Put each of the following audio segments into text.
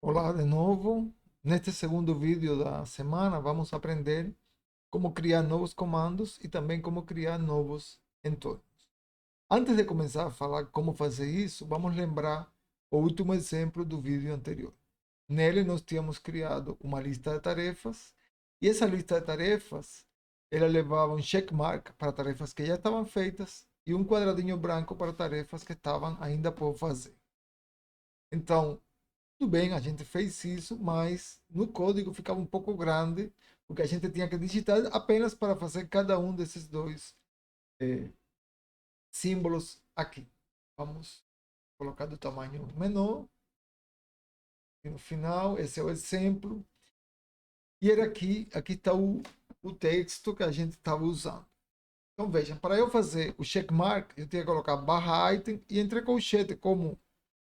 Olá de novo. Neste segundo vídeo da semana, vamos aprender como criar novos comandos e também como criar novos entornos. Antes de começar a falar como fazer isso, vamos lembrar o último exemplo do vídeo anterior. Nele, nós tínhamos criado uma lista de tarefas e essa lista de tarefas ela levava um checkmark para tarefas que já estavam feitas e um quadradinho branco para tarefas que estavam ainda por fazer. Então, tudo bem, a gente fez isso, mas no código ficava um pouco grande, porque a gente tinha que digitar apenas para fazer cada um desses dois eh, símbolos aqui. Vamos colocar do tamanho menor. E no final, esse é o exemplo. E era aqui está o texto que a gente estava usando. Então vejam, para eu fazer o checkmark, eu tinha que colocar barra item e entre colchete como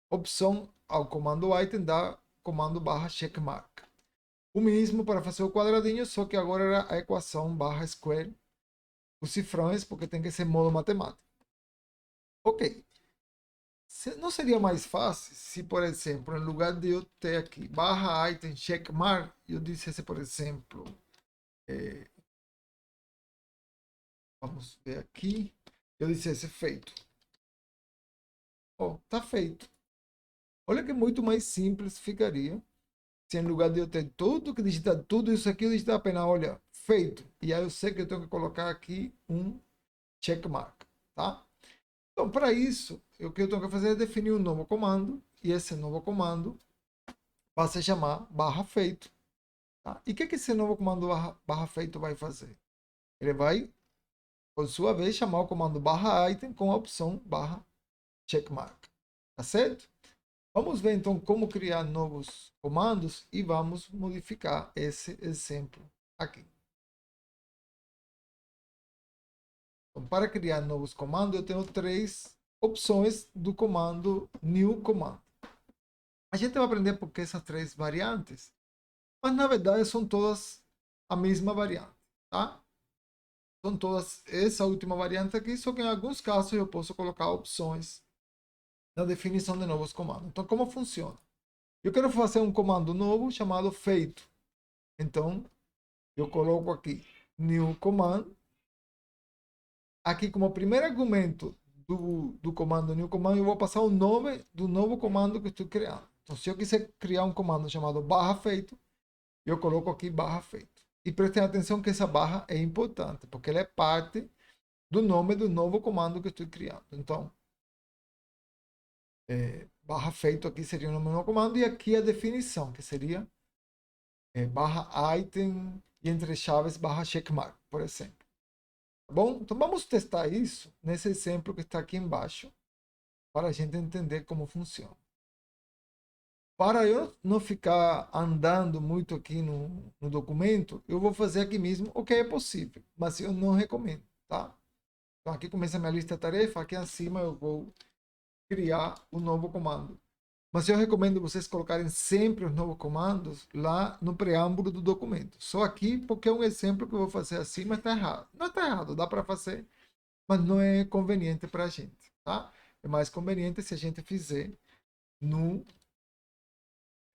opção ao comando item da comando barra checkmark. O mesmo para fazer o quadradinho, só que agora era a equação barra square, os cifrões, porque tem que ser modo matemático. Ok. Não seria mais fácil se, por exemplo, em lugar de eu ter aqui barra item checkmark, eu dissesse, por exemplo, é, vamos ver aqui, eu dissesse feito. Ó, tá feito. Olha que muito mais simples ficaria se em lugar de eu ter tudo que digitar tudo isso aqui, eu digitar apenas, olha, feito. E aí eu sei que eu tenho que colocar aqui um checkmark, tá? Então, para isso, o que eu tenho que fazer é definir um novo comando, e esse novo comando vai se chamar barra feito. Tá? E o que esse novo comando barra feito vai fazer? Ele vai, por sua vez, chamar o comando barra item com a opção barra checkmark. Tá certo? Vamos ver então como criar novos comandos e vamos modificar esse exemplo aqui. Então, para criar novos comandos, eu tenho três opções do comando new command. A gente vai aprender por que essas três variantes, mas na verdade são todas a mesma variante, tá? São todas essa última variante aqui, só que em alguns casos eu posso colocar opções na definição de novos comandos. Então, como funciona? Eu quero fazer um comando novo chamado feito. Então, eu coloco aqui new command. Aqui, como primeiro argumento do comando new command, eu vou passar o nome do novo comando que estou criando. Então, se eu quiser criar um comando chamado barra feito, eu coloco aqui barra feito. E prestem atenção que essa barra é importante, porque ela é parte do nome do novo comando que estou criando. Então, barra feito aqui seria o nome do novo comando, e aqui a definição, que seria barra item e entre chaves barra checkmark, por exemplo. Tá bom? Então vamos testar isso nesse exemplo que está aqui embaixo, para a gente entender como funciona. Para eu não ficar andando muito aqui no documento, eu vou fazer aqui mesmo o que é possível, mas eu não recomendo, tá? Então aqui começa a minha lista de tarefa, aqui acima eu vou criar um novo comando. Mas eu recomendo vocês colocarem sempre os novos comandos lá no preâmbulo do documento. Só aqui porque é um exemplo que eu vou fazer assim, mas está errado. Não está errado, dá para fazer, mas não é conveniente para a gente, tá? É mais conveniente se a gente fizer no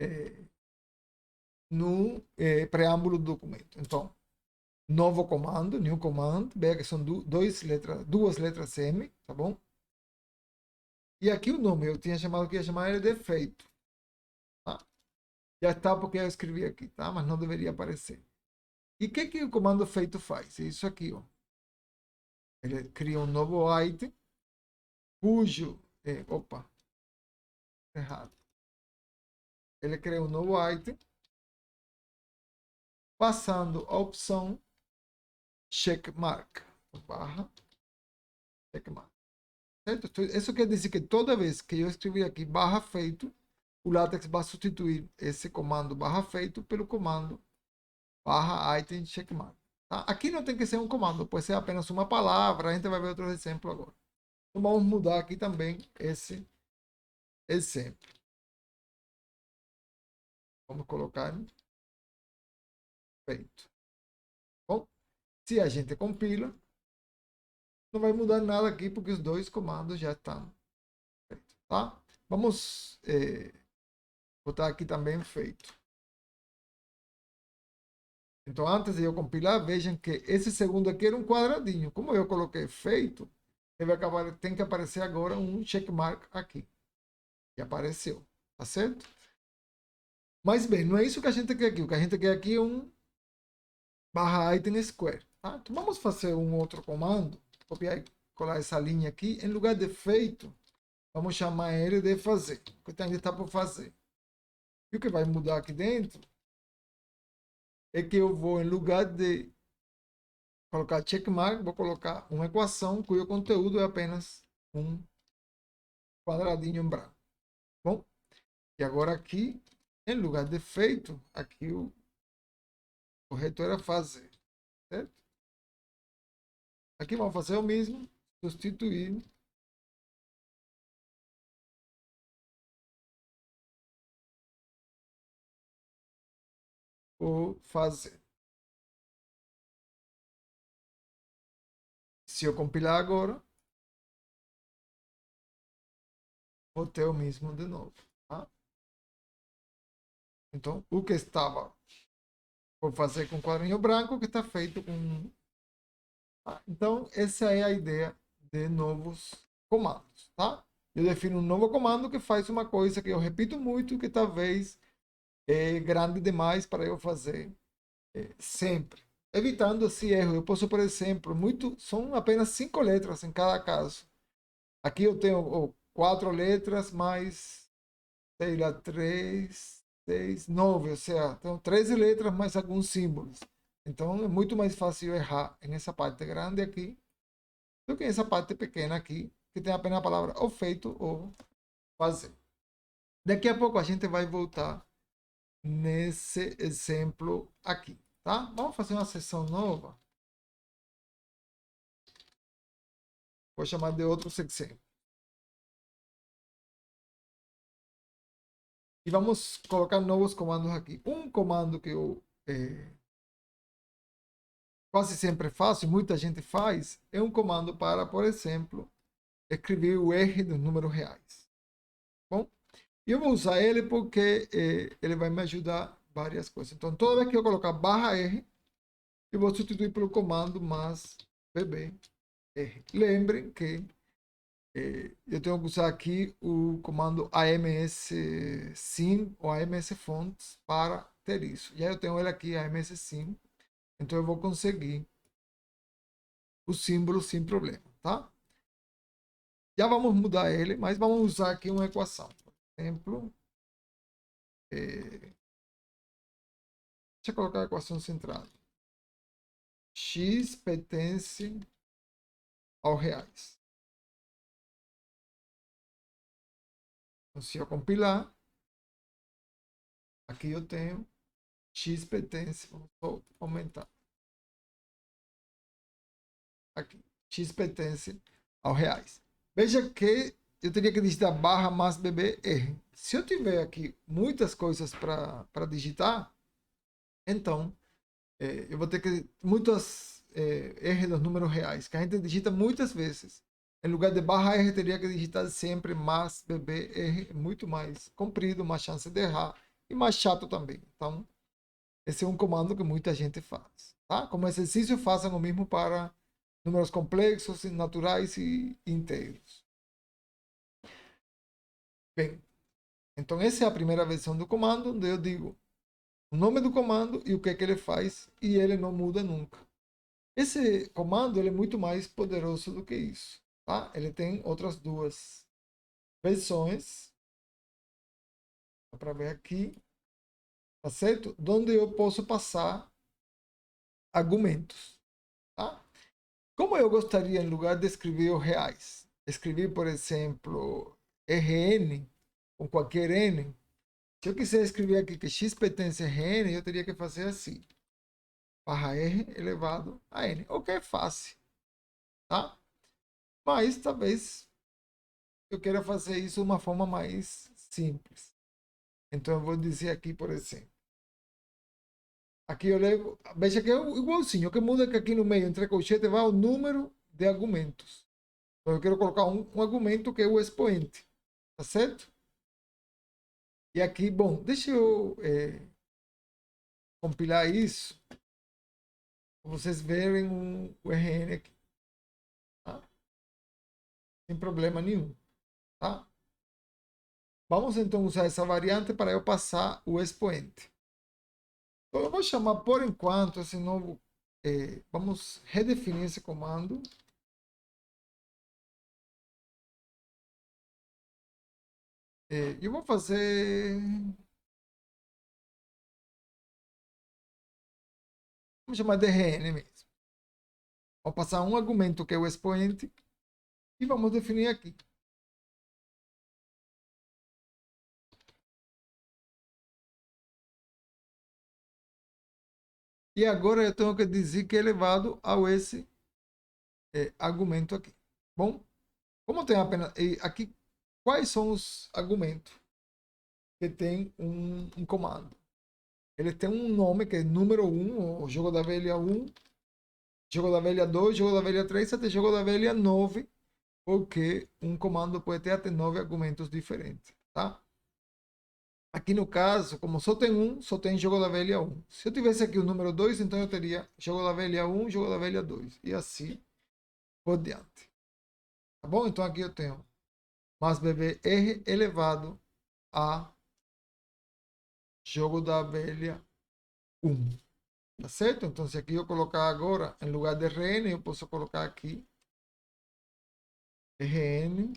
é, no preâmbulo do documento. Então, novo comando, new command, veja que são duas letras M, tá bom? E aqui o nome, eu tinha chamado que ia chamar ele de feito. Tá? Já está porque eu escrevi aqui, tá? Mas não deveria aparecer. E o que o comando feito faz? É isso aqui, ó. Ele cria um novo item, cujo... opa, errado. Ele cria um novo item, passando a opção checkmark, barra checkmark. Certo? Isso quer dizer que toda vez que eu escrever aqui barra feito, o LaTeX vai substituir esse comando barra feito pelo comando barra item checkmark. Tá? Aqui não tem que ser um comando, pode ser apenas uma palavra, a gente vai ver outro exemplo agora. Então vamos mudar aqui também esse exemplo. Vamos colocar feito. Bom, se a gente compila, não vai mudar nada aqui porque os dois comandos já estão feitos. Tá? Vamos botar aqui também feito. Então, antes de eu compilar, vejam que esse segundo aqui era um quadradinho. Como eu coloquei feito, tem que aparecer agora um checkmark aqui. E apareceu, tá certo? Mas bem, não é isso que a gente quer aqui. O que a gente quer aqui é um barra item square. Tá? Então vamos fazer um outro comando. Copiar e colar essa linha aqui. Em lugar de feito, vamos chamar ele de fazer. Porque ainda está por fazer. E o que vai mudar aqui dentro é que eu vou, em lugar de colocar checkmark, vou colocar uma equação cujo conteúdo é apenas um quadradinho em branco. Bom, e agora aqui, em lugar de feito, aqui o correto era fazer, certo? Aqui vamos fazer o mesmo, substituir o fazer. Se eu compilar agora, vou ter o mesmo de novo. Tá? Então, o que estava por fazer com quadrinho branco, que está feito com... Tá? Então, essa é a ideia de novos comandos. Tá? Eu defino um novo comando que faz uma coisa que eu repito muito, que talvez é grande demais para eu fazer sempre. Evitando esse erro. Eu posso, por exemplo, são apenas 5 letras em cada caso. Aqui eu tenho 4 letras mais, sei lá, 3, 6, 9, ou seja, tenho 13 letras mais alguns símbolos. Então é muito mais fácil errar nessa parte grande aqui do que essa parte pequena aqui, que tem apenas a palavra ou feito ou fazer. Daqui a pouco a gente vai voltar nesse exemplo aqui, tá? Vamos fazer uma sessão nova. Vou chamar de outro exemplo. E vamos colocar novos comandos aqui. Um comando que eu quase sempre faço, e muita gente faz, é um comando para, por exemplo, escrever o R dos números reais. Bom, e eu vou usar ele porque ele vai me ajudar várias coisas. Então, toda vez que eu colocar barra R, eu vou substituir pelo comando mais bb R. Lembrem que eu tenho que usar aqui o comando amssim ou amsfonts para ter isso. E aí eu tenho ele aqui, amssim. Então eu vou conseguir o símbolo sem problema, tá? Já vamos mudar ele, mas vamos usar aqui uma equação. Por exemplo, deixa eu colocar a equação centrada. X pertence ao reais. Então, se eu compilar, aqui eu tenho X pertence, vou aumentar. Aqui, X pertence ao reais. Veja que eu teria que digitar barra mais BBR. Se eu tiver aqui muitas coisas para digitar, então eu vou ter que muitas R dos números reais, que a gente digita muitas vezes. Em lugar de barra R, teria que digitar sempre mais BBR, muito mais comprido, mais chance de errar e mais chato também. Então, esse é um comando que muita gente faz. Tá? Como exercício, façam o mesmo para números complexos, naturais e inteiros. Bem, então essa é a primeira versão do comando, onde eu digo o nome do comando e o que é que ele faz, e ele não muda nunca. Esse comando ele é muito mais poderoso do que isso. Tá? Ele tem outras duas versões. Dá para ver aqui. Tá certo? Onde eu posso passar argumentos. Tá? Como eu gostaria, em lugar de escrever os reais, escrever, por exemplo, RN, com qualquer N. Se eu quiser escrever aqui que x pertence a Rn, eu teria que fazer assim. Barra R elevado a N. O que é fácil. Tá? Mas talvez eu queira fazer isso de uma forma mais simples. Então eu vou dizer aqui, por exemplo. Aqui eu levo. Veja que é igualzinho. O que muda é que aqui no meio, entre colchete, vai o número de argumentos. Então eu quero colocar um argumento que é o expoente. Tá certo? E aqui, bom, deixa eu compilar isso, para vocês verem o RN aqui, tá? Sem problema nenhum, tá? Vamos então usar essa variante para eu passar o expoente. Então, eu vou chamar por enquanto esse novo. Vamos redefinir esse comando. Eu vou fazer. Vamos chamar de RN mesmo. Vou passar um argumento que é o expoente e vamos definir aqui. E agora eu tenho que dizer que é elevado ao esse argumento aqui. Bom, como tem apenas. Aqui, quais são os argumentos que tem um comando? Ele tem um nome que é número 1, ou jogo da velha 1, jogo da velha 2, jogo da velha 3, até jogo da velha 9, porque um comando pode ter até 9 argumentos diferentes, tá? Aqui no caso, como só tem um, só tem jogo da velha 1. Se eu tivesse aqui o número 2, então eu teria jogo da velha 1, jogo da velha 2. E assim por diante. Tá bom? Então aqui eu tenho mais bebê R elevado a jogo da velha 1. Tá certo? Então se aqui eu colocar agora, em lugar de RN, eu posso colocar aqui RN.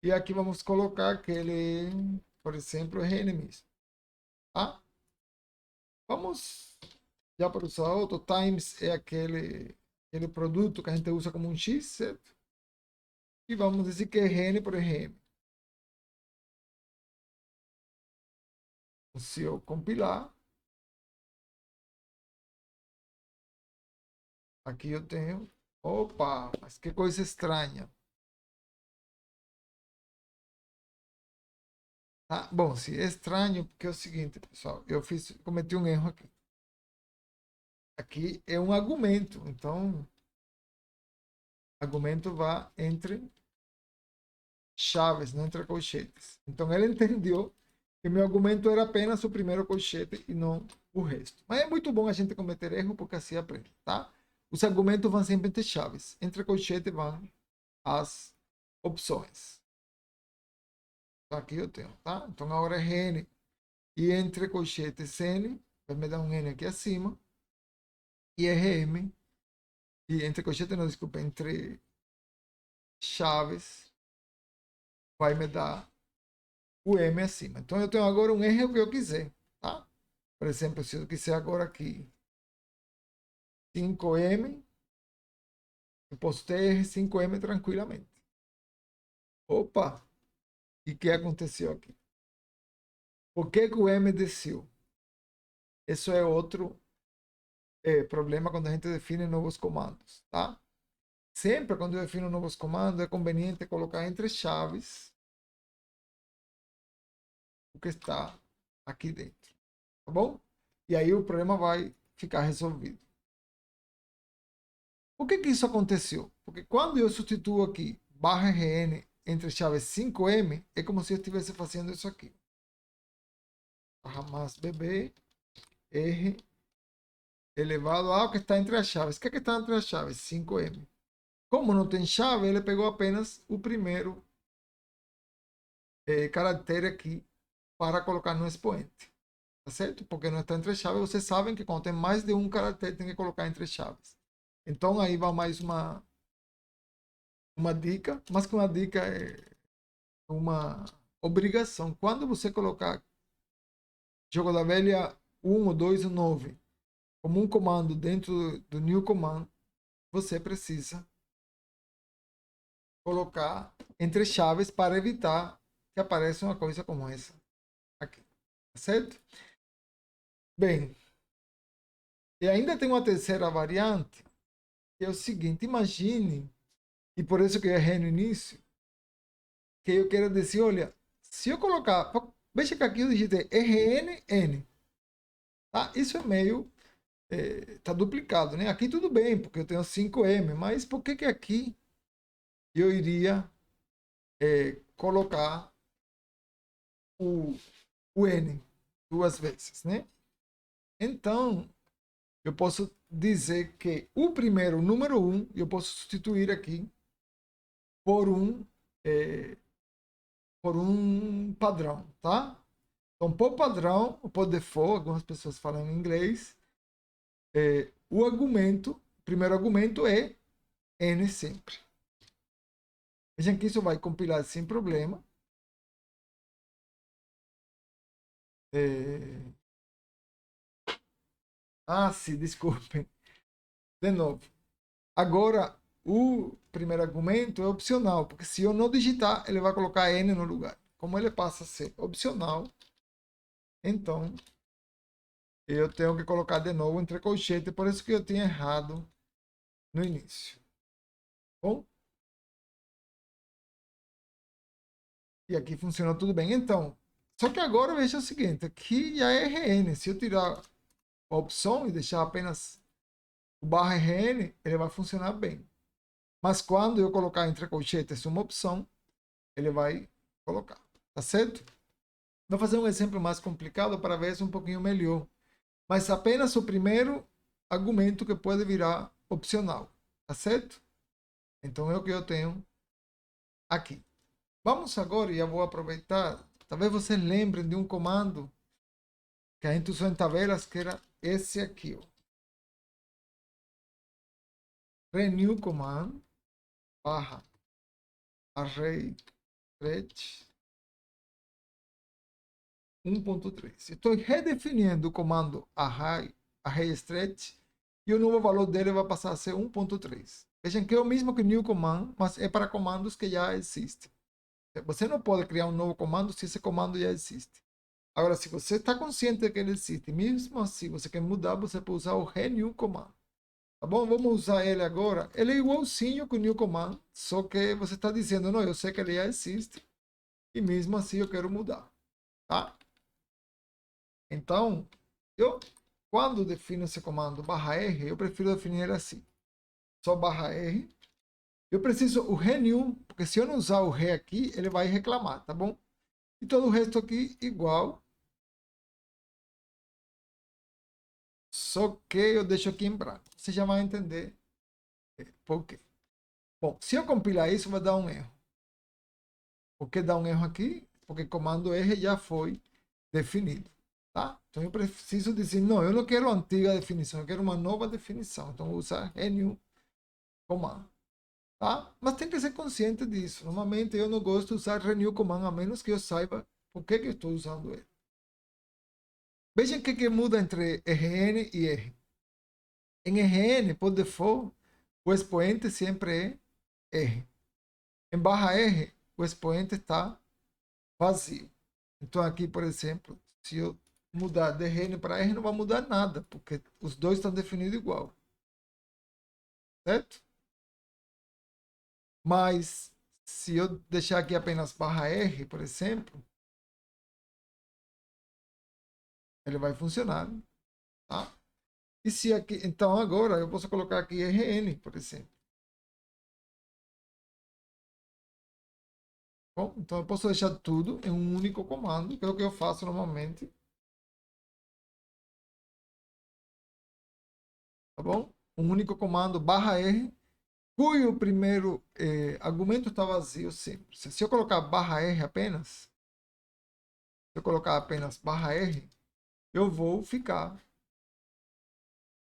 E aqui vamos colocar aquele, por exemplo, RN mesmo. Tá? Vamos já para usar outro. Times é aquele produto que a gente usa como um X, certo? E vamos dizer que é RN por RM. Se eu compilar, aqui eu tenho. Opa, mas que coisa estranha. Ah, bom, se é estranho, porque é o seguinte, pessoal, cometi um erro aqui. Aqui é um argumento, então argumento vai entre chaves, não entre colchetes. Então ele entendeu que meu argumento era apenas o primeiro colchete e não o resto. Mas é muito bom a gente cometer erro porque assim aprende, tá? Os argumentos vão sempre entre chaves. Entre colchete vão as opções. Aqui eu tenho, tá? Então agora é N. E entre colchetes N, vai me dar um N aqui acima. E RM. E entre colchetes, não, desculpa, entre chaves, vai me dar o M acima. Então eu tenho agora um R que eu quiser, tá? Por exemplo, se eu quiser agora aqui 5M, eu posso ter 5M tranquilamente. Opa! E o que aconteceu aqui? Por que, que o M desceu? Isso é outro problema quando a gente define novos comandos, tá? Sempre quando eu defino novos comandos é conveniente colocar entre chaves o que está aqui dentro, tá bom? E aí o problema vai ficar resolvido. Por que, que isso aconteceu? Porque quando eu substituo aqui barra RN entre chaves 5M, é como se eu estivesse fazendo isso aqui. Barra mais BB, R elevado ao que está entre as chaves. O que, é que está entre as chaves? 5M. Como não tem chave, ele pegou apenas o primeiro caractere aqui para colocar no expoente. Tá certo? Porque não está entre chaves. Vocês sabem que quando tem mais de um caractere, tem que colocar entre chaves. Então aí vai mais uma dica, mas que uma dica é uma obrigação. Quando você colocar jogo da velha 1, 2 ou 9 como um comando dentro do new command, você precisa colocar entre chaves para evitar que apareça uma coisa como essa aqui. Tá certo? Bem, e ainda tem uma terceira variante, que é o seguinte, imagine, e por isso que eu errei no início, que eu quero dizer, olha, se eu colocar, veja que aqui eu digitei RNN, tá? Isso é meio, tá duplicado, né? Aqui tudo bem, porque eu tenho 5M, mas por que que aqui eu iria colocar o o n duas vezes, né? Então, eu posso dizer que o primeiro, o número 1, eu posso substituir aqui por eh, por um padrão, tá? Então, por padrão, ou por default, algumas pessoas falam em inglês, o argumento, o primeiro argumento é n sempre. Vejam que isso vai compilar sem problema. É... Ah, sim, desculpem. De novo. Agora, o primeiro argumento é opcional, porque se eu não digitar, ele vai colocar n no lugar. Como ele passa a ser opcional, então eu tenho que colocar de novo entre colchetes, por isso que eu tinha errado no início. Bom? E aqui funcionou tudo bem. Então, só que agora veja o seguinte, aqui já é RN. Se eu tirar a opção e deixar apenas o barra RN, ele vai funcionar bem. Mas quando eu colocar entre colchetes uma opção, ele vai colocar. Tá certo? Vou fazer um exemplo mais complicado para ver se um pouquinho melhor. Mas apenas o primeiro argumento que pode virar opcional. Tá certo? Então é o que eu tenho aqui. Vamos agora, e eu vou aproveitar. Talvez vocês lembrem de um comando que a gente usou em tabelas, que era esse aqui. Ó. Renew command barra array stretch 1.3. Estou redefinindo o comando array stretch e o novo valor dele vai passar a ser 1.3. Vejam que é o mesmo que new command, mas é para comandos que já existem. Você não pode criar um novo comando se esse comando já existe. Agora, se você está consciente de que ele existe, mesmo assim você quer mudar, você pode usar o renew command. Tá bom? Vamos usar ele agora. Ele é igualzinho com o new command, só que você está dizendo, não, eu sei que ele já existe e mesmo assim eu quero mudar. Tá? Então, eu, quando defino esse comando barra R, eu prefiro definir ele assim. Só barra R. Eu preciso o renew, porque se eu não usar o re aqui, ele vai reclamar, tá bom? E todo o resto aqui igual. Só que eu deixo aqui em branco. Você já vai entender por quê. Bom, se eu compilar isso, vai dar um erro. Por que dá um erro aqui? Porque comando R já foi definido. Tá? Então eu preciso dizer, não, eu não quero a antiga definição, eu quero uma nova definição. Então vou usar renew command. Tá? Mas tem que ser consciente disso. Normalmente eu não gosto de usar renew command, a menos que eu saiba por que eu estou usando ele. Vejam o que muda entre RN e R. Em RN, por default, o expoente sempre é R. Em barra R, o expoente está vazio. Então aqui, por exemplo, se eu mudar de RN para R, não vai mudar nada, porque os dois estão definidos igual. Certo? Mas se eu deixar aqui apenas barra R, por exemplo, ele vai funcionar. Tá? E se aqui, então agora eu posso colocar aqui RN, por exemplo. Bom, então eu posso deixar tudo em um único comando, que é o que eu faço normalmente. Tá bom? Um único comando barra R, cujo primeiro argumento está vazio sempre. Se eu colocar barra R apenas, se eu colocar apenas barra R, eu vou ficar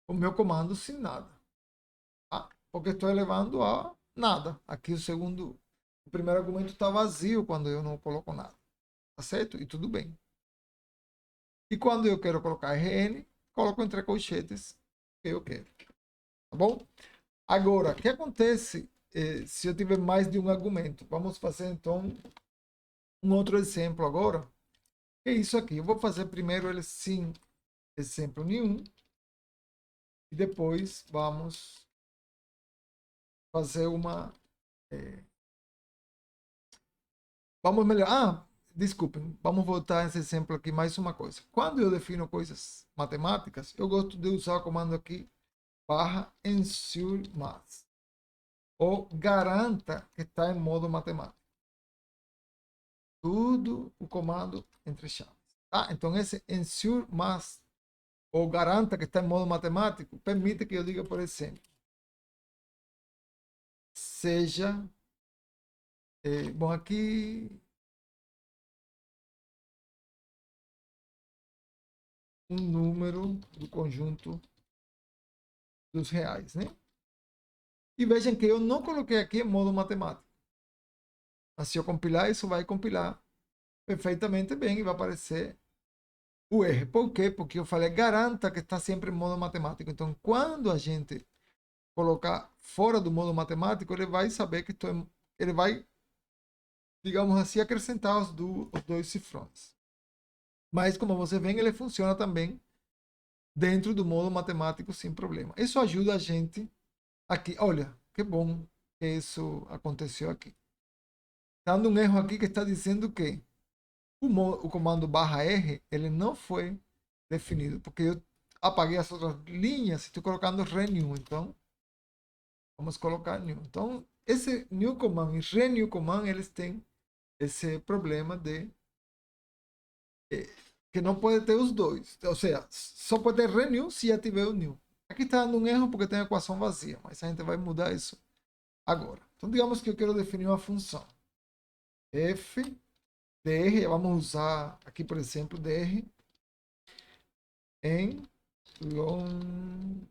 com o meu comando sem nada. Tá? Porque estou elevando a nada. Aqui o primeiro argumento está vazio quando eu não coloco nada. Tá certo? E tudo bem. E quando eu quero colocar RN, coloco entre colchetes que eu quero. Tá bom? Agora, o que acontece se eu tiver mais de um argumento? Vamos fazer então um outro exemplo agora. É isso aqui. Eu vou fazer primeiro ele sem exemplo nenhum. E depois vamos fazer uma. Vamos melhorar. Ah, desculpem. Vamos voltar esse exemplo aqui mais uma coisa. Quando eu defino coisas matemáticas, eu gosto de usar o comando aqui barra ensure math. Ou garanta que está em modo matemático. Tudo o comando entre chaves. Tá? Então, esse ensure must, ou garanta que está em modo matemático, permite que eu diga, por exemplo, seja, bom, aqui, um número do conjunto dos reais, né? E vejam que eu não coloquei aqui em modo matemático. Mas se eu compilar, isso vai compilar perfeitamente bem e vai aparecer o R. Por quê? Porque eu falei, garanta que está sempre em modo matemático. Então, quando a gente colocar fora do modo matemático, ele vai saber que ele vai, digamos assim, acrescentar os dois cifrões. Mas, como você vê, ele funciona também dentro do modo matemático sem problema. Isso ajuda a gente aqui. Olha, que bom que isso aconteceu aqui. Dando um erro aqui que está dizendo que o comando /R ele não foi definido, porque eu apaguei as outras linhas e estou colocando renew. Então, vamos colocar new. Então, esse new command e renew command, eles têm esse problema de que não pode ter os dois. Ou seja, só pode ter renew se já tiver o new. Aqui está dando um erro porque tem a equação vazia, mas a gente vai mudar isso agora. Então, digamos que eu quero definir uma função. F dr, vamos usar aqui, por exemplo, dr em long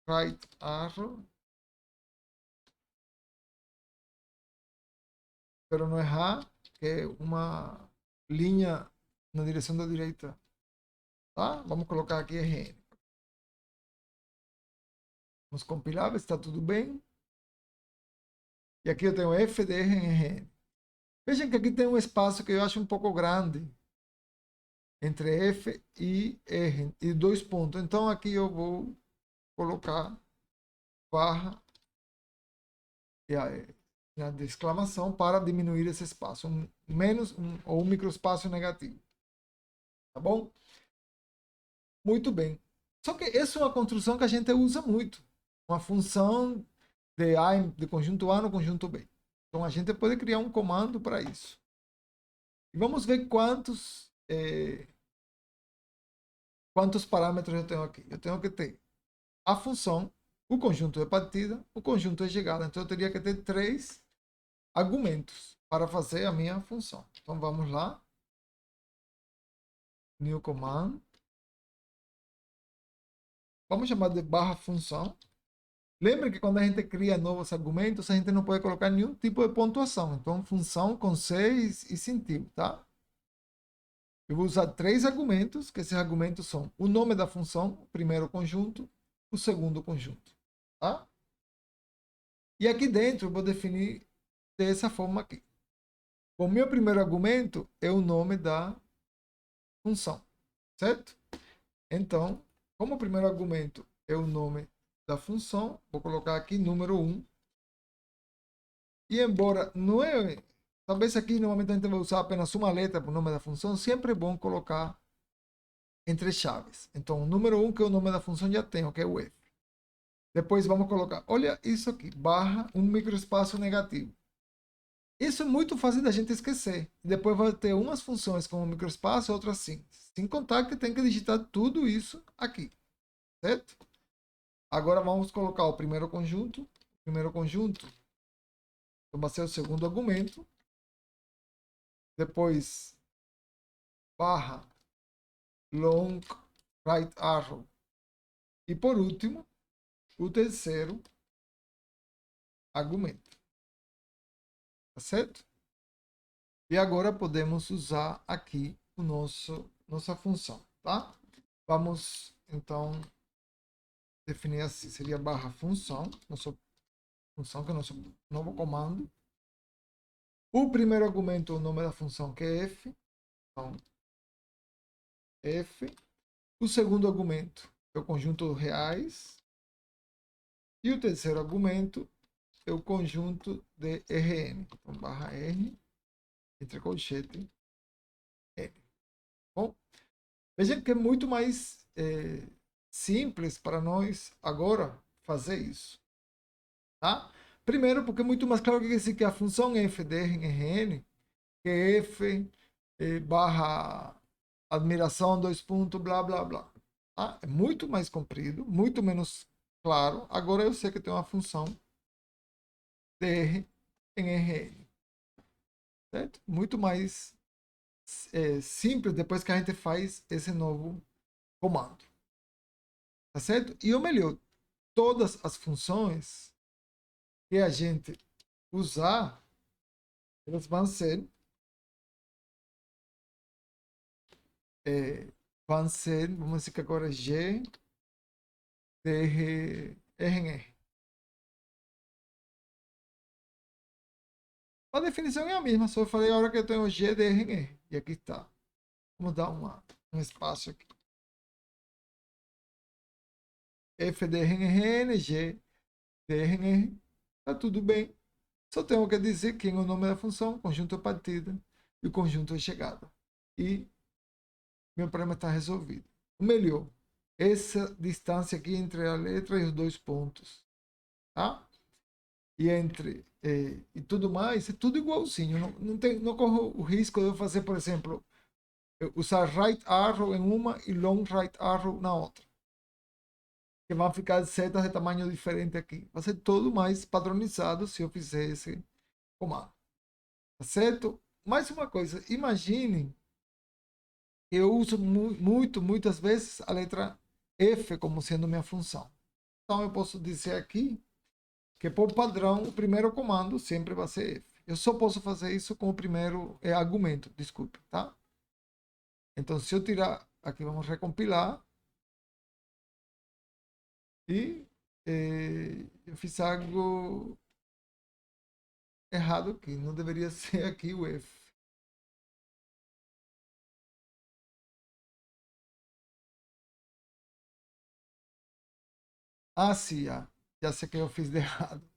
right arrow. Espero não errar, que é uma linha na direção da direita. Tá? Vamos colocar aqui RN. Vamos compilar, ver se está tudo bem. E aqui eu tenho FDR em RN. Vejam que aqui tem um espaço que eu acho um pouco grande entre F e R, e dois pontos. Então aqui eu vou colocar barra e a de exclamação para diminuir esse espaço, ou um microespaço negativo. Tá bom? Muito bem. Só que essa é uma construção que a gente usa muito. Uma função de A de conjunto A no conjunto B. Então a gente pode criar um comando para isso. E vamos ver quantos parâmetros eu tenho aqui. Eu tenho que ter a função, o conjunto de partida, o conjunto de chegada. Então eu teria que ter 3 argumentos para fazer a minha função. Então vamos lá. New command. Vamos chamar de barra função. Lembre que quando a gente cria novos argumentos, a gente não pode colocar nenhum tipo de pontuação. Então, função com 6 e sentido, tá? Eu vou usar 3 argumentos, que esses argumentos são o nome da função, o primeiro conjunto, o segundo conjunto, tá? E aqui dentro eu vou definir dessa forma aqui. O meu primeiro argumento é o nome da função, certo? Então, como o primeiro argumento é o nome da função, vou colocar aqui número 1. E embora não é. Talvez aqui normalmente a gente vai usar apenas uma letra para o nome da função, sempre é bom colocar entre chaves. Então, o número 1, que é o nome da função, já tenho, que é o F. Depois vamos colocar, olha isso aqui, barra, um microespaço negativo. Isso é muito fácil da gente esquecer. Depois vai ter umas funções com microespaço, outras sim. Sem contar que tem que digitar tudo isso aqui, certo? Agora vamos colocar o primeiro conjunto. O primeiro conjunto vai ser o segundo argumento. Depois, barra, long right arrow. E por último, o terceiro argumento. Tá certo? E agora podemos usar aqui nossa função, tá? Vamos, então, definir assim. Seria barra função, nossa função, que é o nosso novo comando. O primeiro argumento é o nome da função, que é f. Então, f. O segundo argumento é o conjunto reais. E o terceiro argumento é o conjunto de Rn. Então, barra R, entre colchete, N. Bom, veja que é muito mais simples para nós agora fazer isso. Tá? Primeiro, porque é muito mais claro que a função f de Rn, que é f barra admiração, dois pontos, blá, blá, blá. Tá? É muito mais comprido, muito menos claro. Agora eu sei que tem uma função dr em rn, certo? Muito mais simples depois que a gente faz esse novo comando, tá certo? E o melhor, todas as funções que a gente usar, elas é, vão ser, vamos dizer que agora G, DR, RNR. A definição é a mesma, só eu falei a hora que eu tenho G, DRNR. E aqui está. Vamos dar um espaço aqui. FDRN, G, DRN, tá tudo bem. Só tenho que dizer quem é o nome da função, conjunto é partida e o conjunto é chegada. E meu problema está resolvido. O melhor, essa distância aqui entre a letra e os dois pontos, tá? E entre e tudo mais, é tudo igualzinho. Não corro o risco de eu fazer, por exemplo, usar right arrow em uma e long right arrow na outra. Que vão ficar setas de tamanho diferente aqui. Vai ser todo mais padronizado se eu fizer esse comando. Tá certo? Mais uma coisa, imaginem que eu uso muitas vezes a letra F como sendo minha função. Então eu posso dizer aqui que por padrão o primeiro comando sempre vai ser F. Eu só posso fazer isso com o primeiro argumento, desculpe, tá? Então se eu tirar, aqui vamos recompilar e eu fiz algo errado aqui, não deveria ser aqui o F. Ah, sim, já sei que eu fiz de errado.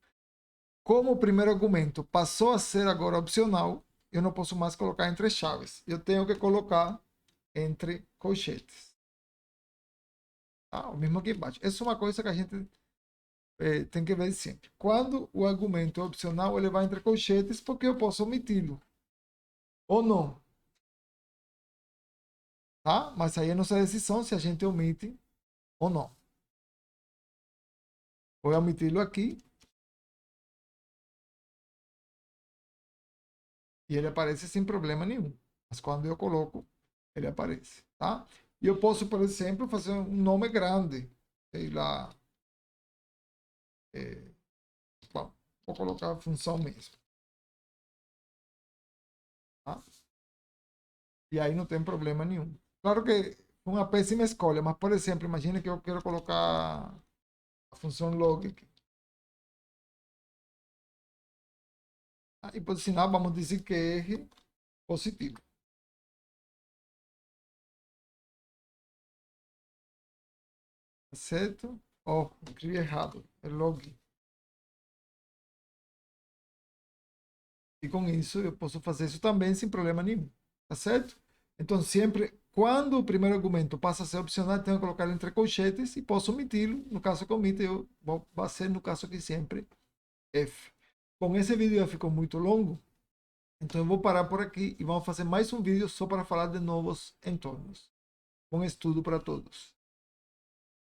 Como o primeiro argumento passou a ser agora opcional, eu não posso mais colocar entre chaves. Eu tenho que colocar entre colchetes. Tá? O mesmo aqui embaixo. Essa é uma coisa que a gente tem que ver sempre. Quando o argumento é opcional, ele vai entre colchetes porque eu posso omiti-lo. Ou não. Tá? Mas aí é nossa decisão se a gente omite ou não. Vou omiti-lo aqui. E ele aparece sem problema nenhum. Mas quando eu coloco, ele aparece, tá? E eu posso, por exemplo, fazer um nome grande. Sei lá. É, bom, vou colocar a função mesmo. Tá? E aí não tem problema nenhum. Claro que foi uma péssima escolha, mas, por exemplo, imagine que eu quero colocar a função logic. Tá? E por sinal, vamos dizer que é R positivo. Tá certo? Ó, escrevi errado. É log. E com isso eu posso fazer isso também sem problema nenhum. Tá certo? Então, sempre, quando o primeiro argumento passa a ser opcional, tenho que colocar ele entre colchetes e posso omiti-lo. No caso que omite, eu vou ser, no caso aqui, sempre F. Bom, esse vídeo já ficou muito longo, então eu vou parar por aqui e vamos fazer mais um vídeo só para falar de novos entornos. Bom estudo para todos.